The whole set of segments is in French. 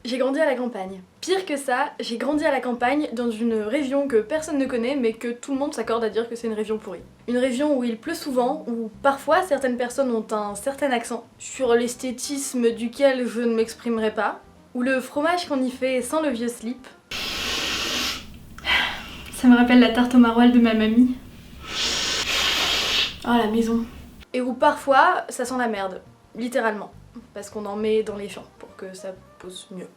J'ai grandi à la campagne. Pire que ça, j'ai grandi à la campagne dans une région que personne ne connaît mais que tout le monde s'accorde à dire que c'est une région pourrie. Une région où il pleut souvent, où parfois certaines personnes ont un certain accent, sur l'esthétisme duquel je ne m'exprimerai pas, où le fromage qu'on y fait sent le vieux slip. Ça me rappelle la tarte au maroilles de ma mamie. Oh la maison. Et où parfois ça sent la merde, littéralement, parce qu'on en met dans les champs pour que ça pousse mieux.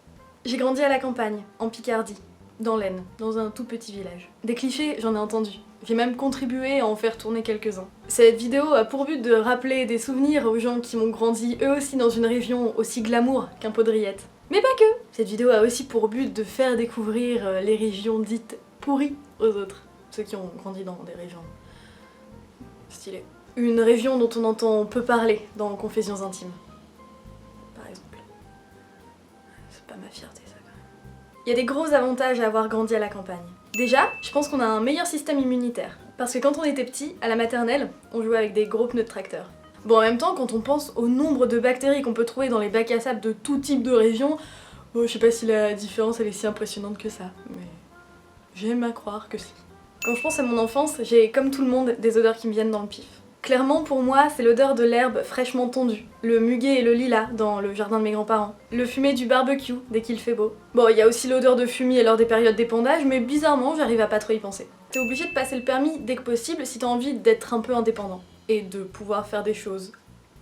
J'ai grandi à la campagne, en Picardie, dans l'Aisne, dans un tout petit village. Des clichés, j'en ai entendu. J'ai même contribué à en faire tourner quelques-uns. Cette vidéo a pour but de rappeler des souvenirs aux gens qui ont grandi eux aussi dans une région aussi glamour qu'un pot de rillettes. Mais pas que! Cette vidéo a aussi pour but de faire découvrir les régions dites pourries aux autres. Ceux qui ont grandi dans des régions stylées. Une région dont on entend peu parler dans Confessions intimes. Par exemple. C'est pas ma fierté ça quand même. Il y a des gros avantages à avoir grandi à la campagne. Déjà, je pense qu'on a un meilleur système immunitaire. Parce que quand on était petit, à la maternelle, on jouait avec des gros pneus de tracteur. Bon, en même temps, quand on pense au nombre de bactéries qu'on peut trouver dans les bacs à sable de tout type de région, je sais pas si la différence elle est si impressionnante que ça, mais j'aime à croire que si. Quand je pense à mon enfance, j'ai, comme tout le monde, des odeurs qui me viennent dans le pif. Clairement, pour moi, c'est l'odeur de l'herbe fraîchement tondue, le muguet et le lilas dans le jardin de mes grands-parents, le fumet du barbecue dès qu'il fait beau. Bon, il y a aussi l'odeur de fumier lors des périodes d'épandage, mais bizarrement, j'arrive à pas trop y penser. T'es obligé de passer le permis dès que possible si t'as envie d'être un peu indépendant, et de pouvoir faire des choses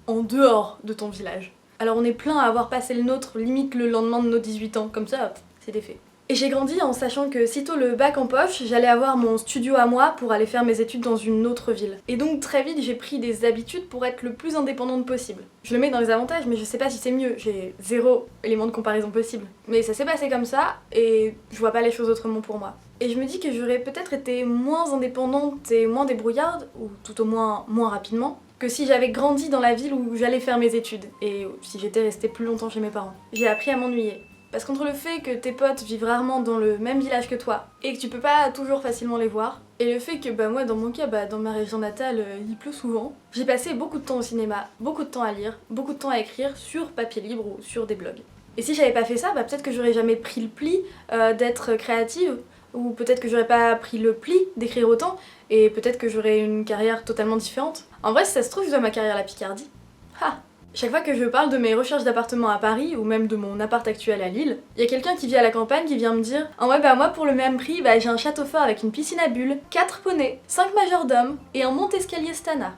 en dehors de ton village. Alors on est plein à avoir passé le nôtre limite le lendemain de nos 18 ans, comme ça, c'était fait. Et j'ai grandi en sachant que sitôt le bac en poche, j'allais avoir mon studio à moi pour aller faire mes études dans une autre ville. Et donc très vite j'ai pris des habitudes pour être le plus indépendante possible. Je le mets dans les avantages mais je sais pas si c'est mieux, j'ai zéro élément de comparaison possible. Mais ça s'est passé comme ça et je vois pas les choses autrement pour moi. Et je me dis que j'aurais peut-être été moins indépendante et moins débrouillarde, ou tout au moins moins rapidement, que si j'avais grandi dans la ville où j'allais faire mes études et si j'étais restée plus longtemps chez mes parents. J'ai appris à m'ennuyer. Parce qu'entre le fait que tes potes vivent rarement dans le même village que toi, et que tu peux pas toujours facilement les voir, et le fait que moi dans mon cas, dans ma région natale, il pleut souvent, j'ai passé beaucoup de temps au cinéma, beaucoup de temps à lire, beaucoup de temps à écrire sur papier libre ou sur des blogs. Et si j'avais pas fait ça, peut-être que j'aurais jamais pris le pli d'être créative, ou peut-être que j'aurais pas pris le pli d'écrire autant, et peut-être que j'aurais une carrière totalement différente. En vrai, si ça se trouve, je dois ma carrière à la Picardie. Ha! Chaque fois que je parle de mes recherches d'appartement à Paris, ou même de mon appart actuel à Lille, il y a quelqu'un qui vit à la campagne qui vient me dire « Ah ouais moi pour le même prix, j'ai un château fort avec une piscine à bulles, 4 poneys, 5 majordomes et un monte-escalier Stana. »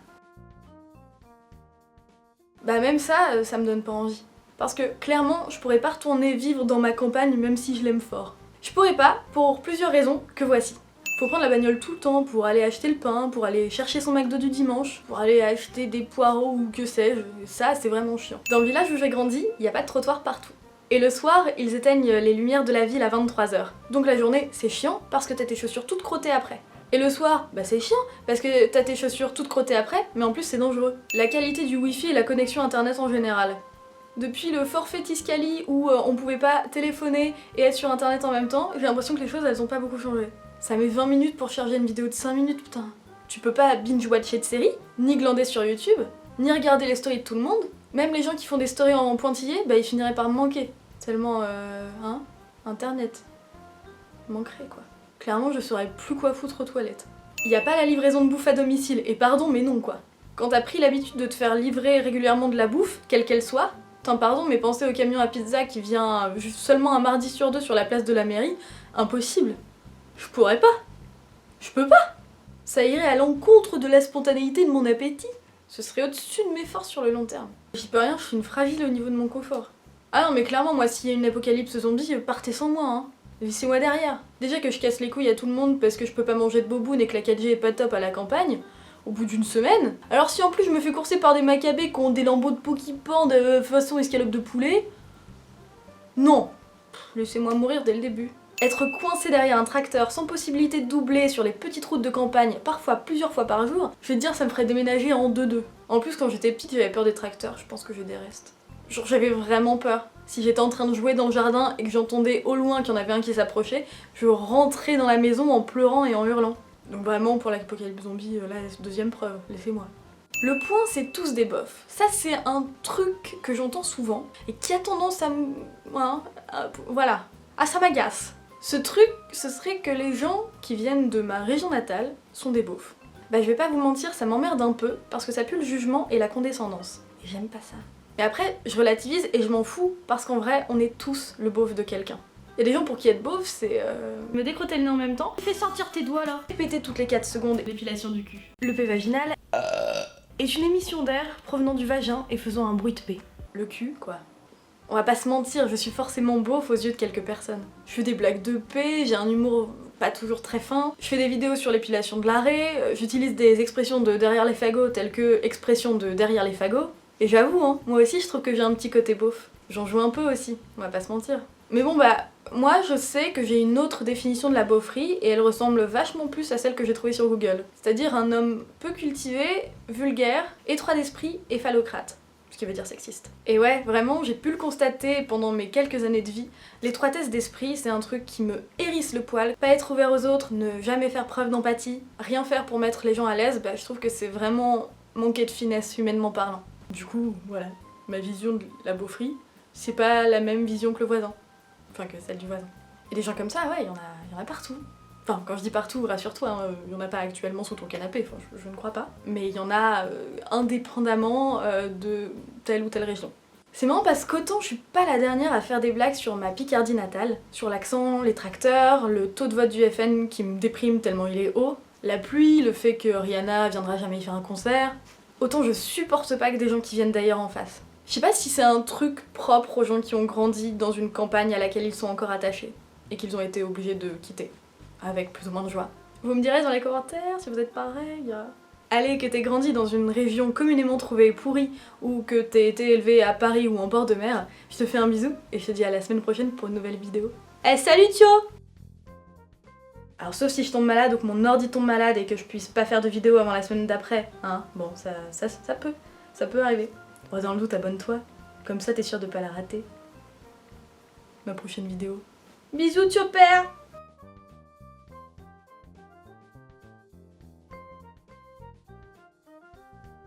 Même ça, ça me donne pas envie. Parce que clairement, je pourrais pas retourner vivre dans ma campagne même si je l'aime fort. Je pourrais pas, pour plusieurs raisons que voici. Faut prendre la bagnole tout le temps pour aller acheter le pain, pour aller chercher son McDo du dimanche, pour aller acheter des poireaux ou que sais-je, ça c'est vraiment chiant. Dans le village où j'ai grandi, il n'y a pas de trottoir partout. Et le soir, ils éteignent les lumières de la ville à 23 h. Donc la journée, c'est chiant parce que t'as tes chaussures toutes crottées après. Et le soir, c'est chiant parce que t'as tes chaussures toutes crottées après, mais en plus c'est dangereux. La qualité du wifi et la connexion internet en général. Depuis le forfait Tiscali où on pouvait pas téléphoner et être sur internet en même temps, j'ai l'impression que les choses elles ont pas beaucoup changé. Ça met 20 minutes pour charger une vidéo de 5 minutes, putain. Tu peux pas binge-watcher de séries, ni glander sur YouTube, ni regarder les stories de tout le monde. Même les gens qui font des stories en pointillé, ils finiraient par me manquer. Tellement, internet. Manquerait quoi. Clairement, je saurais plus quoi foutre aux toilettes. Y a pas la livraison de bouffe à domicile, et pardon, mais non quoi. Quand t'as pris l'habitude de te faire livrer régulièrement de la bouffe, quelle qu'elle soit, pardon, mais pensez au camion à pizza qui vient seulement un mardi sur 2 sur la place de la mairie, impossible. Je pourrais pas. Je peux pas. Ça irait à l'encontre de la spontanéité de mon appétit. Ce serait au-dessus de mes forces sur le long terme. J'y peux rien, je suis une fragile au niveau de mon confort. Ah non mais clairement moi s'il y a une apocalypse zombie, partez sans moi hein. Laissez-moi derrière. Déjà que je casse les couilles à tout le monde parce que je peux pas manger de boboune et que la 4G est pas top à la campagne, au bout d'une semaine. Alors si en plus je me fais courser par des macabées qui ont des lambeaux de peau qui pendent façon escalope de poulet... Non. Laissez-moi mourir dès le début. Être coincé derrière un tracteur sans possibilité de doubler sur les petites routes de campagne, parfois plusieurs fois par jour, je vais te dire ça me ferait déménager en 2-2. En plus quand j'étais petite j'avais peur des tracteurs, je pense que j'ai des restes. Genre j'avais vraiment peur. Si j'étais en train de jouer dans le jardin et que j'entendais au loin qu'il y en avait un qui s'approchait, je rentrais dans la maison en pleurant et en hurlant. Donc vraiment pour l'apocalypse zombie, là deuxième preuve, laissez-moi. Le point, c'est tous des bofs. Ça, c'est un truc que j'entends souvent et qui a tendance à me... voilà. Ah, ça m'agace. Ce truc, ce serait que les gens qui viennent de ma région natale sont des beaufs. Bah je vais pas vous mentir, ça m'emmerde un peu parce que ça pue le jugement et la condescendance. Et j'aime pas ça. Mais après, je relativise et je m'en fous parce qu'en vrai, on est tous le beauf de quelqu'un. Il y a des gens pour qui être beauf, c'est me décrotter le nez en même temps. Fais sortir tes doigts là. Péter toutes les 4 secondes. L'épilation du cul. Le P vaginal est une émission d'air provenant du vagin et faisant un bruit de P. Le cul, quoi. On va pas se mentir, je suis forcément beauf aux yeux de quelques personnes. Je fais des blagues de P, j'ai un humour pas toujours très fin, je fais des vidéos sur l'épilation de l'arrêt, j'utilise des expressions de derrière les fagots telles que expression de derrière les fagots. Et j'avoue, hein, moi aussi je trouve que j'ai un petit côté beauf. J'en joue un peu aussi, on va pas se mentir. Mais bon bah, moi je sais que j'ai une autre définition de la beaufrie et elle ressemble vachement plus à celle que j'ai trouvée sur Google. C'est-à-dire un homme peu cultivé, vulgaire, étroit d'esprit et phallocrate. Ce qui veut dire sexiste. Et ouais, vraiment, j'ai pu le constater pendant mes quelques années de vie. L'étroitesse d'esprit, c'est un truc qui me hérisse le poil. Pas être ouvert aux autres, ne jamais faire preuve d'empathie, rien faire pour mettre les gens à l'aise, bah je trouve que c'est vraiment manquer de finesse humainement parlant. Du coup, voilà, ma vision de la beaufrie, c'est pas la même vision que le voisin. Enfin, que celle du voisin. Et des gens comme ça, ouais, il y en a partout. Enfin, quand je dis partout, rassure-toi, hein, il y en a pas actuellement sous ton canapé, enfin, je ne crois pas. Mais il y en a indépendamment de telle ou telle région. C'est marrant parce qu'autant je suis pas la dernière à faire des blagues sur ma Picardie natale, sur l'accent, les tracteurs, le taux de vote du FN qui me déprime tellement il est haut, la pluie, le fait que Rihanna viendra jamais y faire un concert, autant je supporte pas que des gens qui viennent d'ailleurs en face. Je sais pas si c'est un truc propre aux gens qui ont grandi dans une campagne à laquelle ils sont encore attachés, et qu'ils ont été obligés de quitter. Avec plus ou moins de joie. Vous me direz dans les commentaires si vous êtes pareil. Allez, que t'aies grandi dans une région communément trouvée pourrie ou que t'aies été élevé à Paris ou en bord de mer, je te fais un bisou et je te dis à la semaine prochaine pour une nouvelle vidéo. Eh salut Thio! Alors sauf si je tombe malade ou que mon ordi tombe malade et que je puisse pas faire de vidéo avant la semaine d'après, hein, bon ça peut arriver. Bon, dans le doute, abonne-toi, comme ça t'es sûr de pas la rater. Ma prochaine vidéo. Bisous Thio père!